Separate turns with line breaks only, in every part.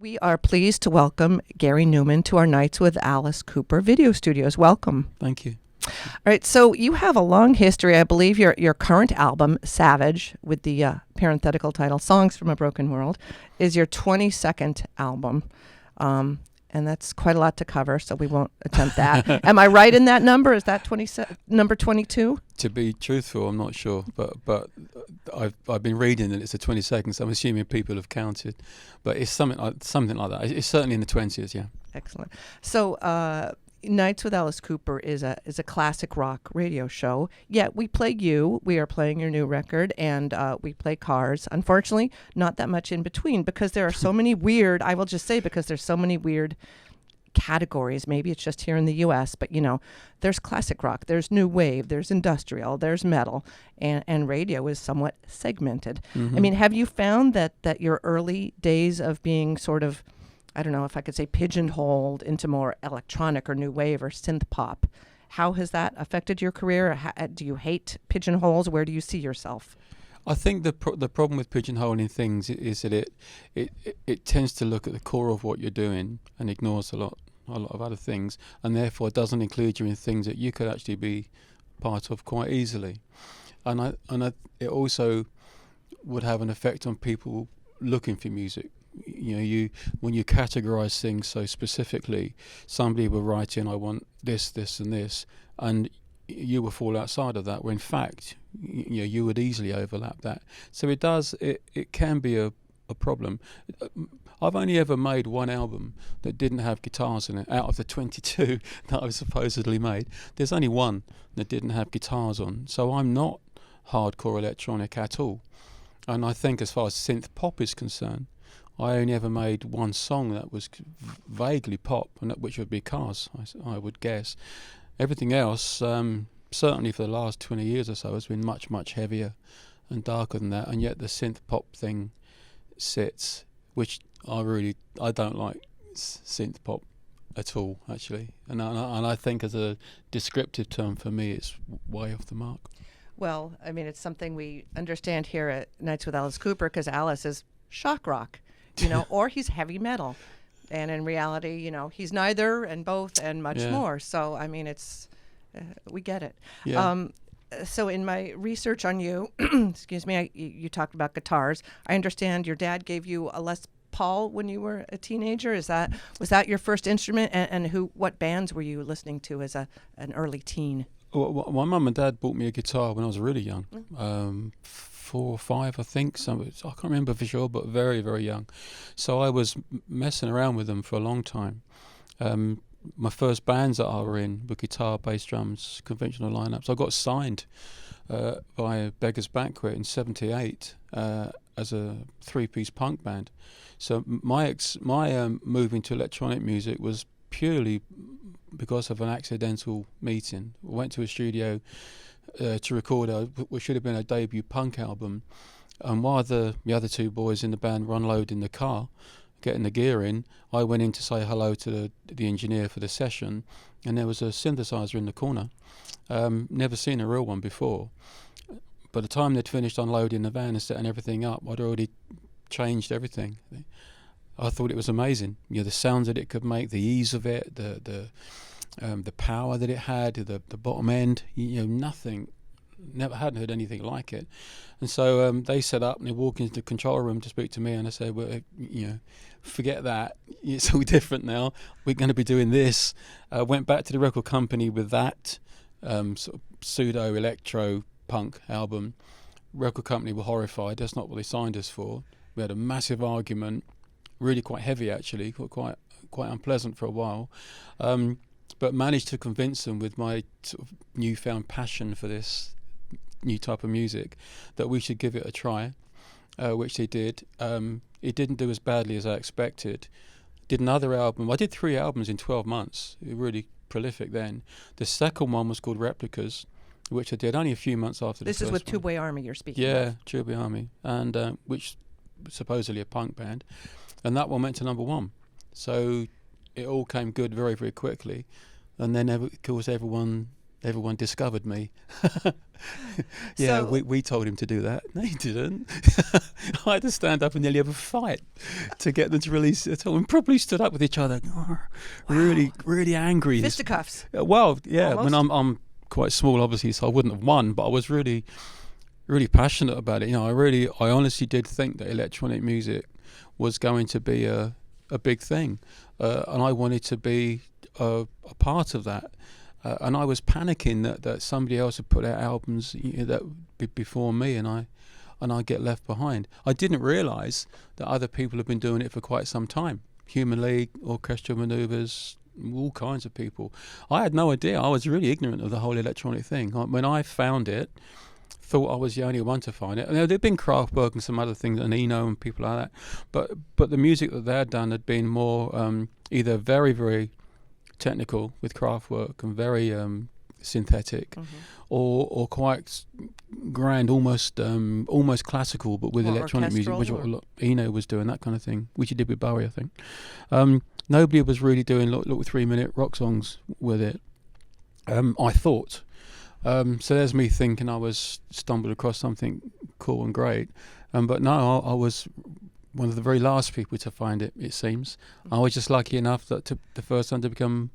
We are pleased to welcome Gary Numan to our Nights with Alice Cooper video studios. Welcome.
Thank you.
All right, so you have a long history. I believe your current album, Savage, with the parenthetical title Songs from a Broken World, is your 22nd album. And that's quite a lot to cover, so we won't attempt that. Am I right in that number? Is that number 22?
To be truthful, I'm not sure, but I've been reading that it's the 22nd, so I'm assuming people have counted. But it's something like that. It's certainly in the 20s, yeah.
Excellent. So Nights with Alice Cooper is a classic rock radio show. Yet we play you. We are playing your new record, and we play Cars. Unfortunately, not that much in between because there are so many weird. I will just say because there's so many weird categories. Maybe it's just here in the U.S., but there's classic rock, there's new wave, there's industrial, there's metal, and radio is somewhat segmented.
Mm-hmm.
I mean, have you found that your early days of being sort of, I don't know if I could say pigeonholed into more electronic or new wave or synth pop, how has that affected your career? Do you hate pigeonholes? Where do you see yourself?
I think the problem with pigeonholing things is that it tends to look at the core of what you're doing and ignores a lot of other things, and therefore doesn't include you in things that you could actually be part of quite easily. And it also would have an effect on people looking for music. When you categorize things so specifically, somebody will write in, I want this, this, and this, and you will fall outside of that, where in fact you would easily overlap that. So it can be a problem. I've only ever made one album that didn't have guitars in it. Out of the 22 that I've supposedly made, there's only one that didn't have guitars on. So I'm not hardcore electronic at all. And I think as far as synth pop is concerned, I only ever made one song that was vaguely pop, and which would be Cars, I would guess. Everything else, certainly for the last 20 years or so, has been much, much heavier and darker than that. And yet the synth pop thing sits, which I don't like synth pop at all, actually. And I think as a descriptive term for me, it's way off the mark.
Well, I mean, it's something we understand here at Nights with Alice Cooper because Alice is shock rock, or he's heavy metal. And in reality, he's neither and both and much more. So, I mean, it's, we get it.
Yeah.
So in my research on you, excuse me, you talked about guitars. I understand your dad gave you a Les Paul when you were a teenager. Was that your first instrument? And what bands were you listening to as an early teen?
Well, my mum and dad bought me a guitar when I was really young. 4 or 5, I think. I can't remember for sure, but very, very young. So I was messing around with them for a long time. My first bands that I were in were guitar, bass, drums, conventional lineups. I got signed by Beggar's Banquet in '78 as a 3-piece punk band. So my move into electronic music was purely because of an accidental meeting. I went to a studio to record what should have been a debut punk album, and while the other 2 boys in the band were unloading the car, getting the gear in, I went in to say hello to the engineer for the session, and there was a synthesizer in the corner. Never seen a real one before. By the time they'd finished unloading the van and setting everything up, I'd already changed everything. I thought it was amazing. The sounds that it could make, the ease of it, the power that it had, the bottom end, nothing. Hadn't heard anything like it. And so they set up and they walk into the control room to speak to me, and I said, well, forget that. It's all different now. We're going to be doing this. Went back to the record company with that sort of pseudo electro punk album. Record company were horrified. That's not what they signed us for. We had a massive argument, really quite heavy actually, quite unpleasant for a while. But managed to convince them with my sort of newfound passion for this new type of music that we should give it a try, which they did. It didn't do as badly as I expected. Did another album. I did 3 albums in 12 months. Really prolific then. The second one was called Replicas, which I did only a few months after the first one.
This is with Tubeway Army you're speaking of.
Yeah, Tubeway Army, and which was supposedly a punk band. And that one went to number 1. So it all came good very, very quickly. And then, of course, everyone everyone discovered me. Yeah,
So-
we told him to do that. No, he didn't. I had to stand up and nearly have a fight to get them to release it. And probably stood up with each other, really, really angry.
Fisticuffs.
Well, yeah. When
Almost.
I'm quite small, obviously, so I wouldn't have won, but I was really, really passionate about it. You know, I honestly did think that electronic music was going to be a big thing, and I wanted to be a part of that. And I was panicking that somebody else had put out albums that before me, and I get left behind. I didn't realise that other people have been doing it for quite some time. Human League, Orchestral Manoeuvres, all kinds of people. I had no idea. I was really ignorant of the whole electronic thing. When I found it, thought I was the only one to find it. And there'd been Kraftwerk and some other things, and Eno and people like that. But the music that they had done had been more either very, very technical with Kraftwerk and very synthetic, or quite grand, almost classical, but with
Or
electronic music, which
orchestral,
what Eno was doing, that kind of thing, which he did with Bowie, I think. Nobody was really doing little 3-minute rock songs with it, I thought. So there's me thinking I was stumbled across something cool and great, but no, I was one of the very last people to find it. It seems I was just lucky enough that the first one to become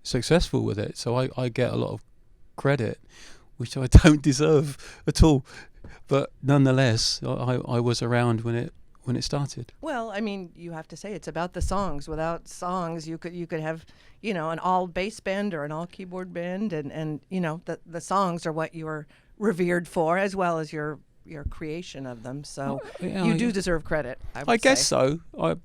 successful with it. So I get a lot of credit, which I don't deserve at all. But nonetheless, I was around when it started.
Well, I mean, you have to say it's about the songs. Without songs, you could have, an all bass band or an all keyboard band, and the songs are what you're revered for, as well as your creation of them. So you do deserve credit. I
guess
say.
so.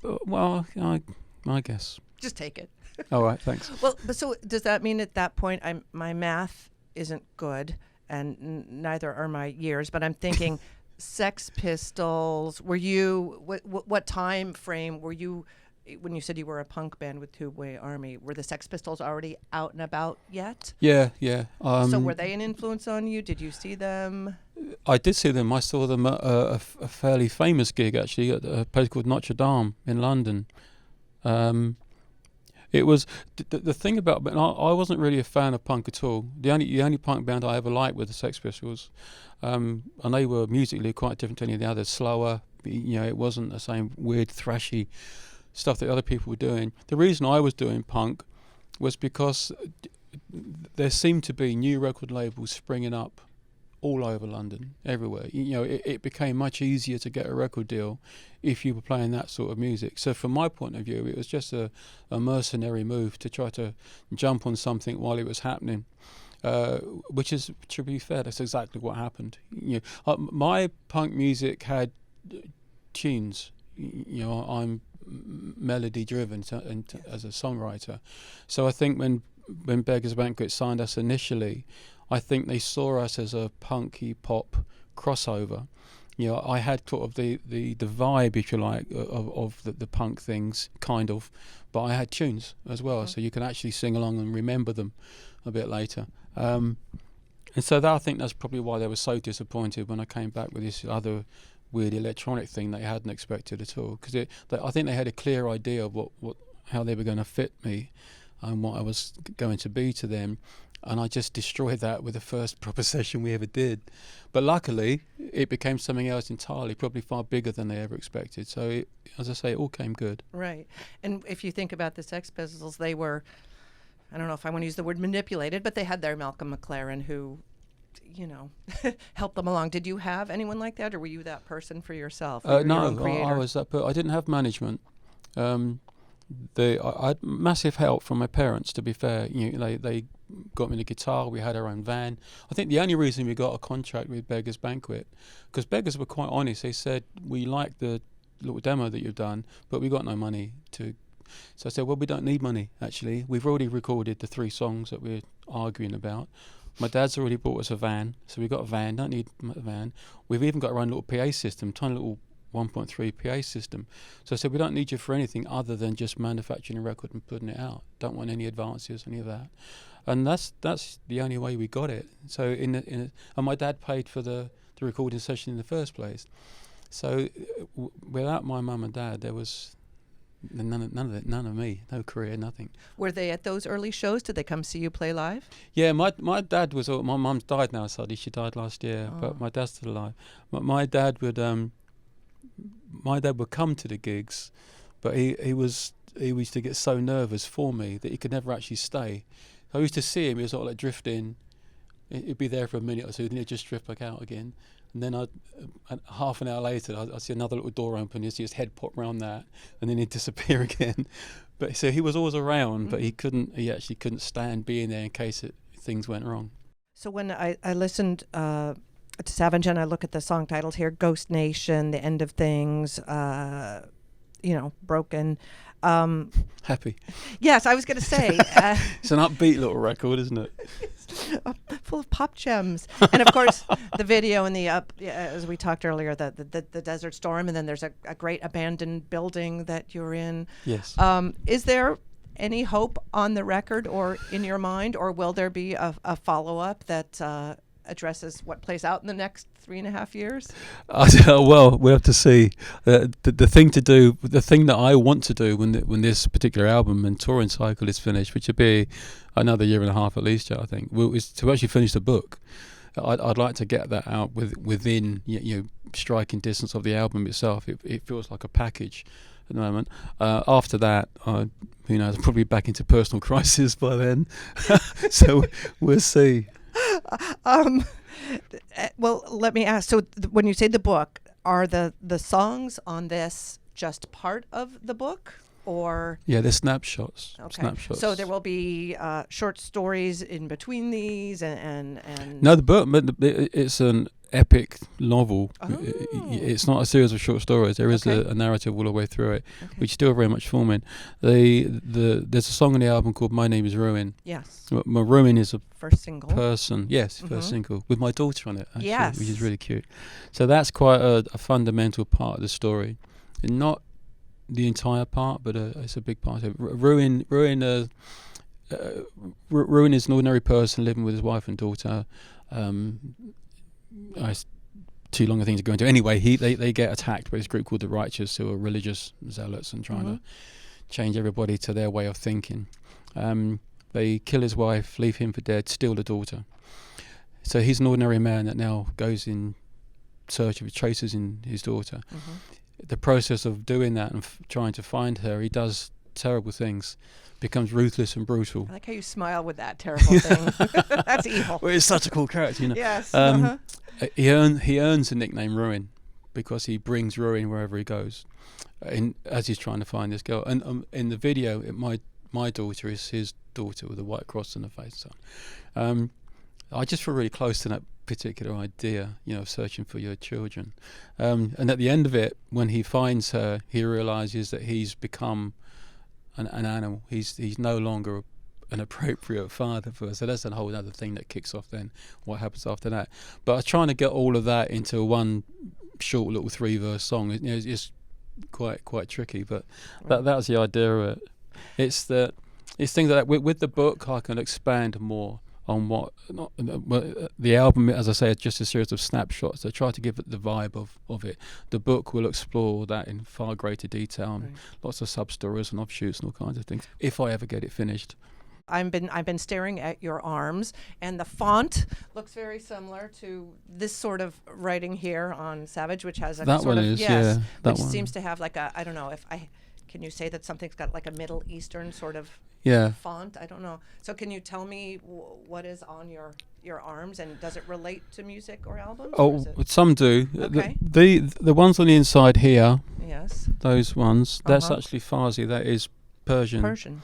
I guess.
Just take it.
All right, thanks.
Well, but so does that mean at that point my math isn't good, and neither are my years? But I'm thinking, Sex Pistols. Were you what time frame were you when you said you were a punk band with Tubeway Army? Were the Sex Pistols already out and about yet?
Yeah.
So were they an influence on you? Did you see them?
I did see them. I saw them at a fairly famous gig, actually, at a place called Notre Dame in London. It was the thing about, but I wasn't really a fan of punk at all. The only punk band I ever liked were the Sex Pistols, and they were musically quite different to any of the others. Slower, it wasn't the same weird thrashy stuff that other people were doing. The reason I was doing punk was because there seemed to be new record labels springing up all over London, everywhere. It became much easier to get a record deal if you were playing that sort of music. So from my point of view, it was just a mercenary move to try to jump on something while it was happening, which is, to be fair, that's exactly what happened. My punk music had tunes. I'm melody driven as a songwriter. So I think when Beggars Banquet signed us initially, I think they saw us as a punky pop crossover. I had sort of the vibe, if you like, of the punk things, kind of, but I had tunes as well, so you can actually sing along and remember them a bit later. And so I think that's probably why they were so disappointed when I came back with this other weird electronic thing they hadn't expected at all. Because I think they had a clear idea of how they were going to fit me and what I was going to be to them. And I just destroyed that with the first proper session we ever did. But luckily, it became something else entirely, probably far bigger than they ever expected. So, as I say, it all came good.
Right. And if you think about the Sex Pistols, they were, I don't know if I want to use the word manipulated, but they had their Malcolm McLaren who, helped them along. Did you have anyone like that, or were you that person for yourself?
No,
I
was that. But I didn't have management. I had massive help from my parents, to be fair. They got me the guitar. We had our own van. I think the only reason we got a contract with Beggars Banquet, because Beggars were quite honest. They said, we like the little demo that you've done, but we got no money to. So I said, well, we don't need money, actually. We've already recorded the 3 songs that we're arguing about. My dad's already bought us a van, so we got a van. Don't need a van. We've even got our own little PA system, tiny little 1.3 PA system. So I said, we don't need you for anything other than just manufacturing a record and putting it out. Don't want any advances, any of that. And that's the only way we got it. So and my dad paid for the recording session in the first place. So without my mum and dad, there was None of me, no career, nothing.
Were they at those early shows? Did they come see you play live?
Yeah, my dad was. My mum's died now, sadly. She died last year, but my dad's still alive. My dad would come to the gigs, but he used to get so nervous for me that he could never actually stay. I used to see him. He was sort of like drifting. He'd be there for a minute or two, then he'd just drift back out again. And then half an hour later, I'd see another little door open. You'd see his head pop around that, and then he'd disappear again. But so he was always around, but he actually couldn't stand being there in case things went wrong.
So when I listened to Savage and I look at the song titles here, Ghost Nation, The End of Things, Broken.
Happy.
Yes, I was going to say.
It's an upbeat little record, isn't it?
Full of pop gems. And of course, the video and as we talked earlier, the Desert Storm, and then there's a great abandoned building that you're in.
Yes.
Is there any hope on the record or in your mind, or will there be a follow-up that addresses what plays out in the next 3.5 years?
Well, we have to see. The thing that I want to do when this particular album and touring cycle is finished, which will be another 1.5 years at least, I think, is to actually finish the book. I'd like to get that out within striking distance of the album itself. It feels like a package at the moment. After that, who knows? I'll probably be back into personal crisis by then. So we'll see.
Well, let me ask. So, when you say the book, are the songs on this just part of the book, or?
Yeah, they're snapshots.
Okay.
Snapshots.
So there will be short stories in between these, and.
No, the book. It's an epic novel.
Oh.
It's not a series of short stories. There is a narrative all the way through it, which is still very much forming. There's a song on the album called "My Name Is Ruin."
Yes.
My Ruin is a
first single.
Person. Yes, first single with my daughter on it. Actually,
yes.
Which is really cute. So that's quite a fundamental part of the story, and not the entire part, but it's a big part of it. Ruin is an ordinary person living with his wife and daughter. It's too long a thing to go into. Anyway, they get attacked by this group called the Righteous, who are religious zealots and trying to change everybody to their way of thinking. They kill his wife, leave him for dead, steal the daughter. So he's an ordinary man that now goes in search of traces in his daughter. The process of doing that and trying to find her, he does terrible things, becomes ruthless and brutal.
I like how you smile with that terrible thing. That's evil.
Well, it's such a cool character,
Yes.
He earns the nickname Ruin because he brings ruin wherever he goes, as he's trying to find this girl. And in the video, my daughter is his daughter with a white cross on her face. So, I just feel really close to that particular idea, of searching for your children. And at the end of it, when he finds her, he realizes that he's become an animal. He's no longer an appropriate father for her. So that's a whole other thing that kicks off then, what happens after that. But I was trying to get all of that into one short little 3-verse song. It's quite tricky, but that was the idea of it. It's things that with the book I can expand more on the album, as I say, is just a series of snapshots. I try to give it the vibe of it. The book will explore that in far greater detail, and lots of sub-stories and offshoots and all kinds of things, if I ever get it finished.
I've been staring at your arms, and the font looks very similar to this sort of writing here on Savage, which has a
that
sort
one
of
is, yeah, that
which
one
seems to have like a, I don't know if I can you say that something's got like a Middle Eastern sort of font? I don't know. So can you tell me what is on your arms, and does it relate to music or albums?
Oh, some do.
Okay.
The ones on the inside here,
yes,
those ones, that's actually Farsi. That is Persian.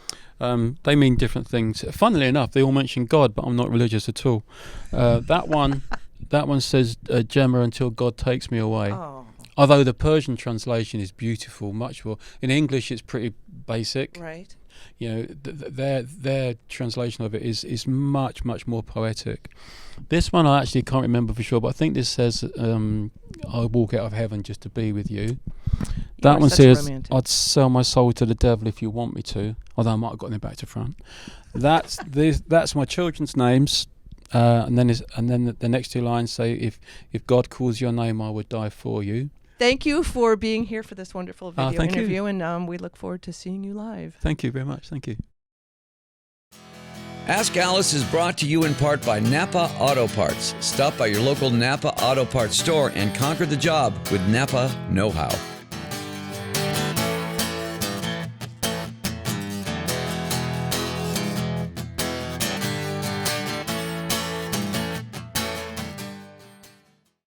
They mean different things. Funnily enough, they all mention God, but I'm not religious at all. That one says Gemma until God takes me away.
Oh.
Although the Persian translation is beautiful, much more. In English, it's pretty basic.
Right.
Their translation of it is much more poetic. This one I actually can't remember for sure, but I think this says I'll walk out of heaven just to be with you. That one says romantic. I'd sell my soul to the devil if you want me to, although I might have gotten it back to front. That's my children's names, and then the next two lines say if God calls your name I would die for you.
Thank you for being here for this wonderful video
thank you.
interview, and we look forward to seeing you live.
Thank you very much. Thank you.
Ask Alice is brought to you in part by Napa Auto Parts. Stop by your local Napa Auto Parts store and conquer the job with Napa Know-How.